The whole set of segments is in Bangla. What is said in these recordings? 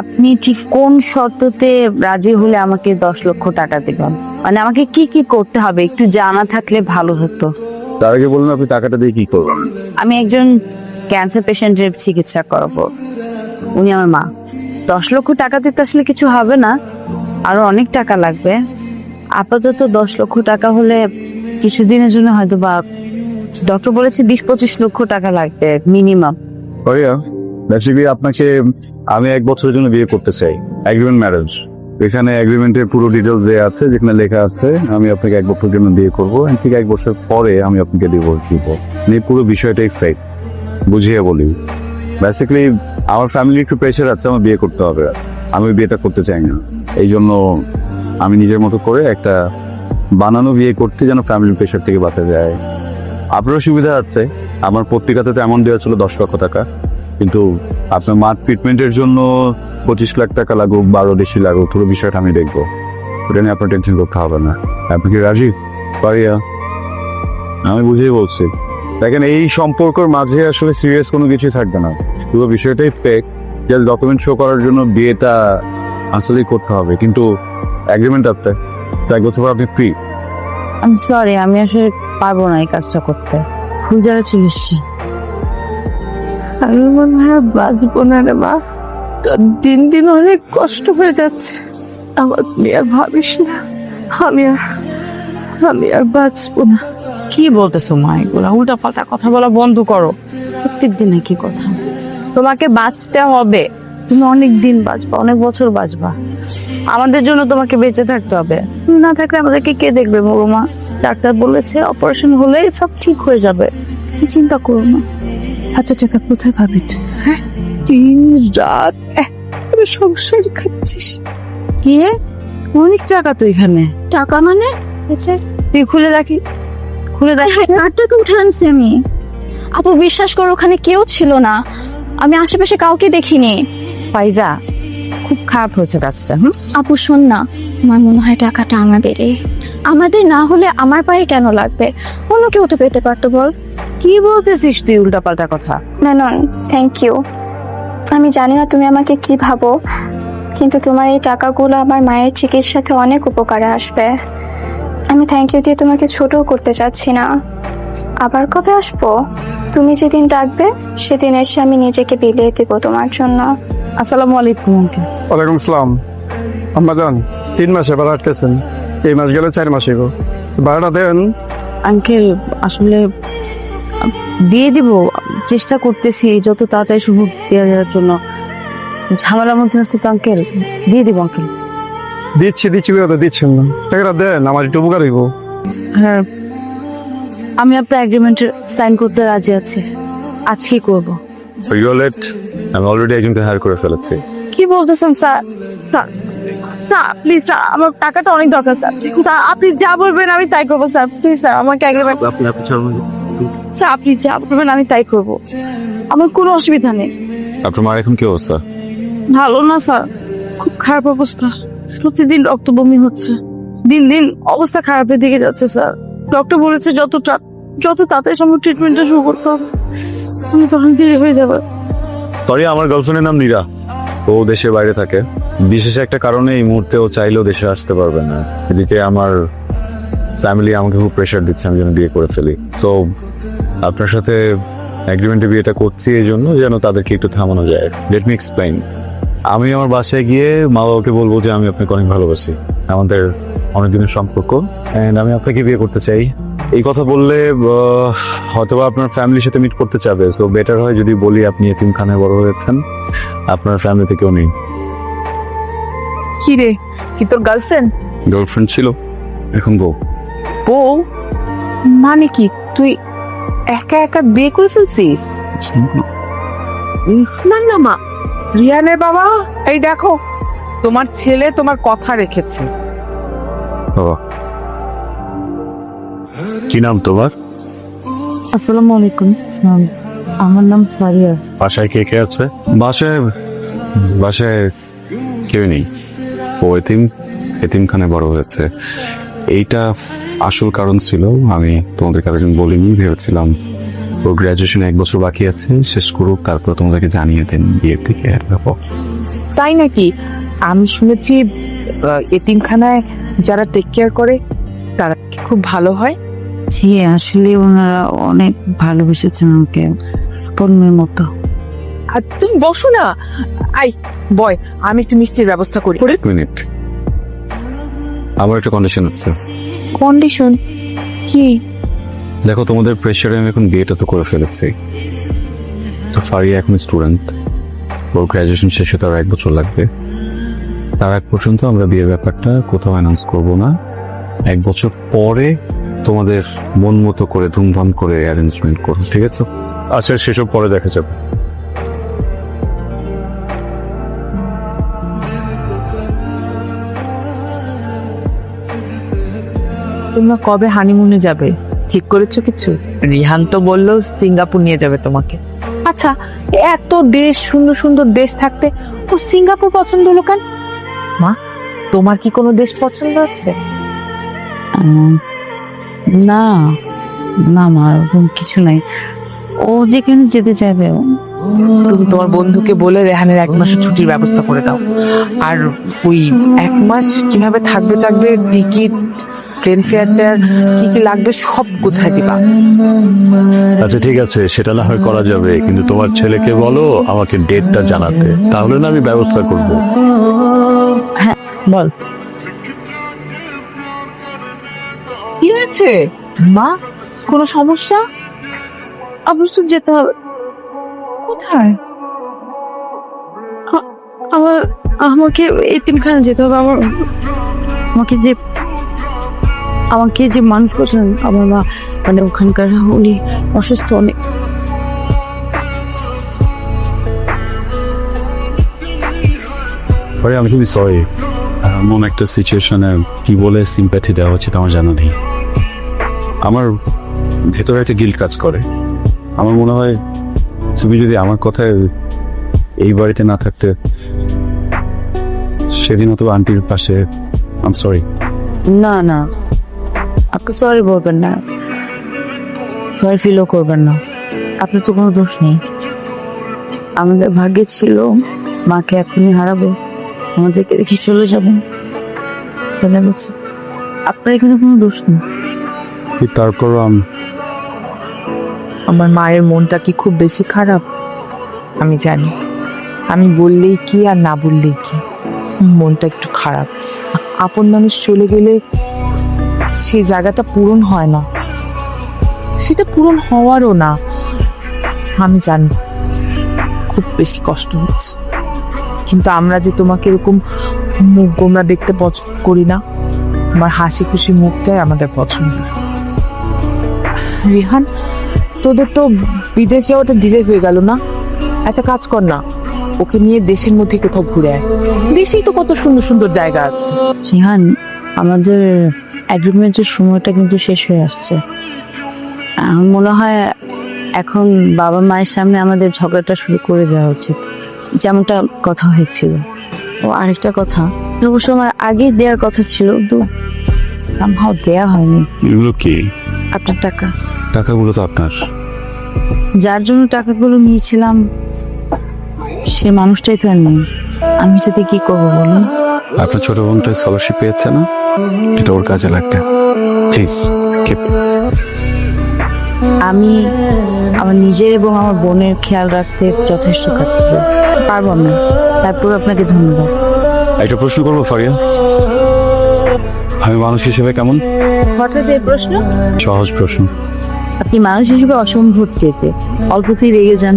আপনি ঠিক কোন শর্ততে রাজি হলে আমাকে 10 লক্ষ টাকা দেবেন? মানে আমাকে কি কি করতে হবে একটু জানা থাকলে ভালো হতো। তার আগে বলুন আপনি টাকাটা দিয়ে কি করবেন? আমি একজন ক্যান্সার পেশেন্টের চিকিৎসা করাবো, উনি আমার মা। 10 লক্ষ টাকা দিতে আসলে কিছু হবে না, আরো অনেক টাকা লাগবে। আপাতত 10 লক্ষ টাকা হলে কিছুদিনের জন্য হয়তো বা, ডক্টর বলেছে 20-25 লক্ষ টাকা লাগবে মিনিমাম। ভাইয়া বেসিক্যালি আপনাকে আমি 1 বছরের জন্য বিয়ে করতে চাই, এগ্রিমেন্ট ম্যারেজ। এখানে এগ্রিমেন্টের পুরো ডিটেলস দেওয়া আছে, যেখানে লেখা আছে আমি আপনাকে 1 বছরের জন্য বিয়ে করবো, ঠিক 1 বছর পরে আমি আপনাকে ডিভোর্স দিব। এই পুরো বিষয়টাই ফেক, বুঝিয়ে বলি। বেসিক্যালি আমার ফ্যামিলি একটু প্রেশার আছে, আমার বিয়ে করতে হবে, আমি বিয়েটা করতে চাই না। এই জন্য আমি নিজের মতো করে একটা বানানো বিয়ে করতে, যেন ফ্যামিলির প্রেশার থেকে বাঁচা যায়। আপনারও সুবিধা আছে, আমার পত্রিকাতে তো এমন দেওয়া ছিল 10 লক্ষ টাকা, কিন্তু আপনার মার ট্রিটমেন্টের জন্য 25 লাখ টাকা লাগুক, 12 বেশি লাগুক, পুরো বিষয়টা আমি দেখবো। ওটা নিয়ে আপনার টেনশন করতে হবে না। আপনি কি রাজি? পারিয়া আমি বুঝেই বলছি। দেখেন, এই সম্পর্কের মাঝে আসলে সিরিয়াস কোনো কিছু থাকবে না, পুরো বিষয়টাই ফেক। জাস্ট ডকুমেন্ট শো করার জন্য বিয়েটা আসলেই করতে হবে, কিন্তু এগ্রিমেন্ট আছে, তাই 1 বছর পর আপনি ফ্রি। আমি সরি, আমি আসলে পারবো না এই কাজটা করতে। ভুল জায়গায় চলে এসেছি। আমি মনে হয় বাঁচবো না রে মা, তোর দিন দিন অনেক কষ্ট হয়ে যাচ্ছে। আমার তুই আর ভাবিস না, আমি আর বাঁচবো না। কি বলতেছো মা, এগুলা উল্টা পাল্টা কথা বলা বন্ধ করো। প্রত্যেক দিন কি কথা? তোমাকে বাঁচতে হবে, তুমি অনেক দিন বাঁচবা, অনেক বছর বাঁচবা। আমাদের জন্য তোমাকে বেঁচে থাকতে হবে। তুমি না থাকলে আমাদেরকে কে দেখবে বলো মা? ডাক্তার বলেছে অপারেশন হলে সব ঠিক হয়ে যাবে, তুমি চিন্তা করো না। এত টাকা কোথায় পাবি তুই? হ্যাঁ, দিন রাত করে সংসার খাচ্ছিস। কি অনেক টাকা তো এখানে। টাকা মানে? তুই খুলে রাখি, খুলে রাখি। কার টাকা উঠে আনছি আমি? আপু বিশ্বাস করো, ওখানে কেউ ছিল না, আমি আশেপাশে কাউকে দেখিনি। ফাইজা, খুব খারাপ হয়েছে কাজটা। আপু শোন না, আমার মনে হয় টাকাটা আমাদের না হলে আমার পায়ে কেন লাগবে? অন্য কেউ তো পেতে পারতো, বল। কি বলতেছিস তুই উল্টা পাল্টা কথা? Menon, thank you. আমি জানি না তুমি আমাকে কি ভাবো, কিন্তু তোমার এই টাকাগুলো আমার মায়ের চিকিৎসাতে অনেক উপকারে আসবে। আমি থ্যাংক ইউ দিয়ে তোমাকে ছোটও করতে চাচ্ছি না। আবার কবে আসবো? তুমি যেদিন ডাকবে সেদিন এসে আমি নিজেকে বিলিয়ে দেব তোমার জন্য। আসসালামু আলাইকুম আঙ্কেল। ওয়ালাইকুম আসসালাম। আম্মা যান, 3 মাসে ভাড়া আটকেছেন, এই মাস গেলে 4 মাস এগো, ভাড়াটা দেন। আঙ্কেল আসলে দিয়ে দিব, চেষ্টা করতেছি যত তাড়াতাড়ি সম্ভব দেওয়া যাওয়ার জন্য। ঝামেলার মধ্যে আছে তো আঙ্কেল, দিয়ে দিব আঙ্কেল। দিচ্ছি করে তো দিচ্ছেন না, টাকাটা দেন, আমার একটু উপকার হইব। হ্যাঁ, আমি আপনার এগ্রিমেন্টে সাইন করতে রাজি আছি, আজকেই করব। আমি অলরেডি একজনকে হায়ার করে ফেলেছি। কি বলতেছেন sir? Sir sir please sir, আমার টাকাটা অনেক দরকার স্যার। স্যার আপনি যা বলবেন আমি তাই করবো স্যার, প্লিজ স্যার আমাকে এগ্রিমেন্ট। স্যার আপনি যা বলবেন আমি তাই করব, আমার কোনো অসুবিধা নেই। আপনার মার এখন কি অবস্থা? ভালো না স্যার, খুব খারাপ অবস্থা। প্রতিদিন রক্ত বমি হচ্ছে, দিন দিন অবস্থা খারাপের দিকে যাচ্ছে স্যার। ডক্টর বলেছে যত তাড়াতাড়ি সম্ভব ট্রিটমেন্টটা শুরু করতে হবে, আমি তখন দেরি হয়ে যাবে। সরি, আমার গার্লফ্রেন্ডের নাম নীরা, ও দেশের বাইরে থাকে। বিশেষ একটা কারণে এই মুহূর্তে ও চাইলেও দেশে আসতে পারবে না। এদিকে আমার ফ্যামিলি আমাকে খুব প্রেশার দিচ্ছে আমি যেন বিয়ে করে ফেলি। তো আপনার সাথে এগ্রিমেন্টে বিয়েটা করছি এই জন্য যেন তাদেরকে একটু থামানো যায়। Let me explain. আমি আমার বাসায় গিয়ে মা বাবাকে বলবো যে আমি আপনাকে অনেক ভালোবাসি, আমাদের অনেকদিনের সম্পর্ক, অ্যান্ড আমি আপনাকে বিয়ে করতে চাই। এই কথা বললে হয়তো আপনার ফ্যামিলির সাথে মিট করতে চাবে, সো বেটার হয় যদি বলি আপনি এতিমখানায় বড় হয়েছেন, আপনার ফ্যামিলিতে কেউ নেই। কি রে, কি তোর গার্লফ্রেন্ড? গার্লফ্রেন্ড ছিল, এখন বউ। বউ মানে কি? তুই একা একা বিয়ে করে ফেলছিস? না না মা, রিয়ানের বাবা, এই দেখো তোমার ছেলে তোমার কথা রেখেছে। বাবা, কি নাম তোমার? আসসালামু আলাইকুম। আমার নাম ফারিয়া। বাসায় কে কে আছে? বাসায় কেউ নেই, ও এতিমখানায় বড় হয়েছে। এইটা আসল কারণ ছিল, আমি তোমাদের কারণ বলিনি, ভেবেছিলাম ও গ্রাজুয়েশন 1 বছর বাকি আছে, শেষ করুক, তারপর তোমাদেরকে জানিয়ে দেন বিয়ের দিকে। তাই নাকি? আমি শুনেছি এতিমখানায় যারা টেক কেয়ার করে তারা কি খুব ভালো হয়। জি আসলে ওনারা অনেক ভালোবেসেছেন আমাকে পণ্যের মতো। আর তুমি বসো না, আই বয়, আমি একটু মিষ্টির ব্যবস্থা করি। এক মিনিট, আমার একটা কন্ডিশন আছে। কন্ডিশন কি? দেখো, তোমাদের প্রেশারে আমি এখন বিয়েটা তো করে ফেলেছি, তো ফারিয়া এখন স্টুডেন্ট, ওর গ্র্যাজুয়েশন শেষ হতে আর 1 বছর লাগবে। তার আগ পর্যন্ত আমরা বিয়ের ব্যাপারটা কোথাও অ্যানাউন্স করব না। 1 বছর পরে তোমাদের মন মতো করে ধুমধাম করে অ্যারেঞ্জমেন্ট করো, ঠিক আছে? আচ্ছা, সেসব পরে দেখা যাবে। তোমরা কবে হানিমুনে যাবে ঠিক করেছো কিছু? রিহান তো বললো সিঙ্গাপুর নিয়ে যাবে তোমাকে। আচ্ছা, এত দেশ, সুন্দর সুন্দর দেশ থাকতে ওর সিঙ্গাপুর পছন্দ হলো কেন? মা, তোমার কি কোনো দেশ পছন্দ আছে? না না মা, ওরকম কিছু নাই। ও যেখানে যেতে চাইবে। তুমি তোমার বন্ধুকে বলে রেহানের 1 মাসের ছুটির ব্যবস্থা করে দাও। আর ওই 1 মাস কিভাবে থাকবে টিকিট, প্লেন ফেয়ারটার কি কি লাগবে সব গোছায় দিবা। আচ্ছা ঠিক আছে, সেটা না হয় করা যাবে, কিন্তু তোমার ছেলেকে বলো আমাকে ডেটটা জানাতে, তাহলে না আমি ব্যবস্থা করব। হ্যাঁ বল। কি হয়েছে মা? কোনো সমস্যা? আবার তো যেতে হবে। কোথায়? আমাকে এতিমখানা যেতে হবে। আমাকে যে মানুষ করছেন আমার মা, মানে ওখানকার উনি অসুস্থ অনেক। আমি খুবই সরি, এমন একটা সিচুয়েশনে কি বলে সিম্প্যাথি দেওয়া হচ্ছে আমার জানা নেই। আমার ভেতরে একটা গিল্ট কাজ করে। আমার মনে হয় তুমি যদি আমার কথায় এই বাড়িতে না থাকতে, সেদিন তো আন্টির পাশে। I am sorry. না না, আপনি সরি বলবেন না, সরি ফিলও করবেন না। আপনার তো কোনো দোষ নেই। আমাদের ভাগ্যে ছিল মাকে এখনই হারাবো, আমাদেরকে রেখে চলে যাবেন। চলে গেছে, আপনার এখানে কোনো দোষ নেই। তারপর আমার মায়ের মনটা কি খুব বেশি খারাপ? আমি জানি, আমি বললেই কি আর না বললেই কি, মনটা একটু খারাপ। আপন মানুষ চলে গেলে সেই জায়গাটা পূরণ হয় না, সেটা পূরণ হওয়ারও না। আমি জানি খুব বেশি কষ্ট হচ্ছে, কিন্তু আমরা যে তোমাকে এরকম মুখ গোমরা দেখতে পছন্দ করি না। তোমার হাসি খুশি মুখটাই আমাদের পছন্দ। রিহান, তোদের তো বিদেশ যাওয়াটা ডিলে হয়ে গেল না? একটা কাজ কর না, ওকে নিয়ে দেশের মধ্যে কোথাও ঘুরে আয়। দেশেই তো কত সুন্দর সুন্দর জায়গা আছে। রিহান, আমাদের এগ্রিমেন্টের সময়টা কিন্তু শেষ হয়ে আসছে। আমার মনে হয় এখন বাবা মায়ের সামনে আমাদের ঝগড়াটা শুরু করে দেওয়া উচিত, যেমনটা কথা হয়েছিল। ও আরেকটা কথা, অবশ্য আমার আগে দেওয়ার কথা ছিল, তো সামহাও দেয়া হয়নি। এগুলো কি? আপনার টাকা। টাকাগুলো তো আপনার। যার জন্য টাকাগুলো নিয়েছিলাম সে মানুষটাই তো আর নেই। আমি যাতে কি করবো বলুন? আপনার ছোট বোনটা স্কলারশিপ পেয়েছে না, এটা ওর কাজে লাগবে। Please keep. আমি আমার নিজের এবং আমার বোনের খেয়াল রাখতে যথেষ্ট পারবো আমি। তারপর আপনাকে ধন্যবাদ। একটা প্রশ্ন করবো ফারিয়া, আমি মানুষ হিসেবে কেমন? হঠাৎ এই প্রশ্ন? সহজ প্রশ্ন। আপনি মানুষ হিসেবে অসম্ভব চেতে, অল্পতেই রেগে যান,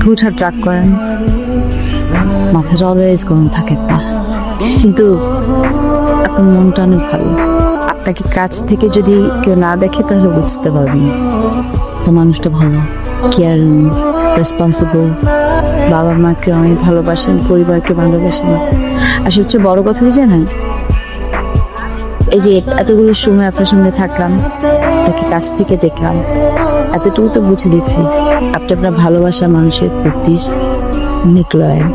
ঠুটহাট রাগ করেন, মাথাটা অলওয়েজ গরম থাকে না, কিন্তু আপনার মনটা অনেক ভালো। আপনাকে কাছ থেকে যদি কেউ না দেখে তাহলে বুঝতে পারবেন মানুষটা ভালো, কেয়ারিং, রেসপন্সিবল, বাবা মাকে অনেক ভালোবাসেন, পরিবারকে ভালোবাসেন। আর সবচেয়ে বড় কথা কি জানেন, এই যে এতগুলো সময় আপনার সঙ্গে থাকলাম, তাকে কাছ থেকে দেখলাম, এতটুকু তো বুঝে দিচ্ছি আপনি আপনার ভালোবাসা মানুষের প্রতি অনেক লয়াল।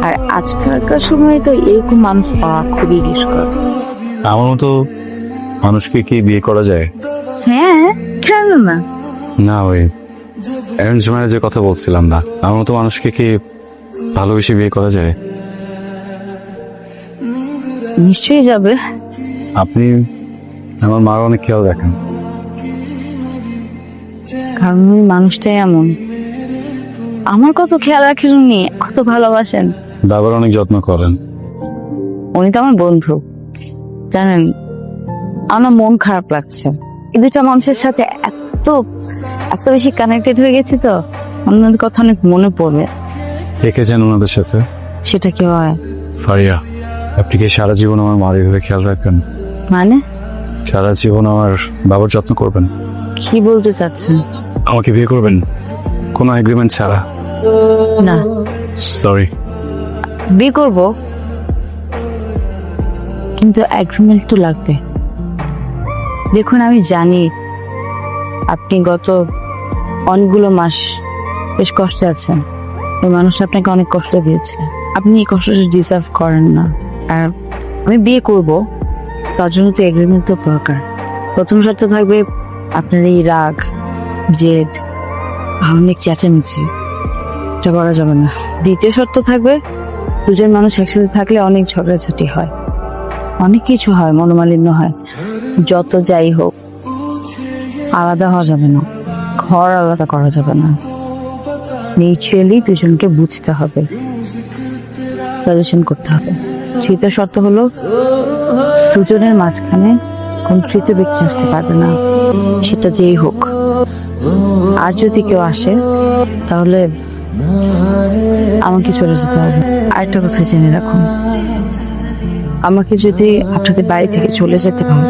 আর আজকালকার সময় তো এরকম মানুষ পাওয়া খুবই দুষ্কর। আমার মতো মানুষকে কি বিয়ে করা যায়? হ্যাঁ, কেন না? না, ওই অ্যারেঞ্জ ম্যারেজের কথা বলছিলাম না। আমার মতো মানুষকে কি ভালোবেসে বিয়ে করা যায়? নিশ্চয়ই যাবে। আপনি আমার মার অনেক খেয়াল রাখেন। কারণ ওই মানুষটাই এমন। আমার কত খেয়াল রাখেন উনি, কত ভালোবাসেন। বাবার অনেক যত্ন করেন। উনি তো আমার বন্ধু, জানেন। আমার মন খারাপ লাগছে, এই দুইটা মানুষের সাথে এত এত বেশি কানেক্টেড হয়ে গেছি তো, ওনাদের কথা অনেক মনে পড়বে। থেকেছেন ওনাদের সাথে। সেটা কি হয়? ফারিয়া, আপনি কি সারা জীবন আমার মার এভাবে খেয়াল রাখবেন? মানে সারা জীবন আমার বাবার যত্ন করবেন? কি বলতে চাচ্ছেন? আমাকে বিয়ে করবেন কোনো এগ্রিমেন্ট ছাড়া? না, সরি। বিয়ে করব, কিন্তু এগ্রিমেন্ট তো লাগবে। দেখুন, আমি জানি আপনি গত অনেকগুলো মাস বেশ কষ্টে আছেন। ওই মানুষটা আপনাকে অনেক কষ্ট দিয়েছে, আপনি এই কষ্টটা ডিজার্ভ করেন না। আর আমি বিয়ে করব, তার জন্য তো এগ্রিমেন্ট তো দরকার। প্রথম শর্ত থাকবে আপনার এই রাগ, জেদ, অনেক চেঁচামেচি, এটা করা যাবে না। দ্বিতীয় শর্ত থাকবে দুজন মানুষ একসাথে থাকলে অনেক ঝগড়াঝাটি হয়, অনেক কিছু হয়, মনোমালিন্য হয়। যত যাই হোক আলাদা হওয়া যাবে না, ঘর আলাদা করা যাবে না। মিউচুয়ালি দুজনকে বুঝতে হবে, সলিউশন করতে হবে। তৃতীয় শর্ত হলো দুজনের মাঝখানে কোন তৃতীয় ব্যক্তি আসতে পারবে না, সেটা যেই হোক। আর যদি কেউ আসে তাহলে আমাকে চলে যেতে হবে। আরেকটা কথা জেনে রাখুন, আমাকে যদি আপনাদের বাড়ি থেকে চলে যেতে হয়,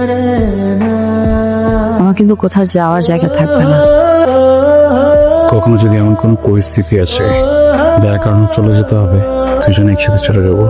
আমার কিন্তু কোথাও যাওয়ার জায়গা থাকবে না। কখনো যদি এমন কোনো পরিস্থিতি আসে যার কারণে চলে যেতে হবে, দুজনে একসাথে চলে যাবো।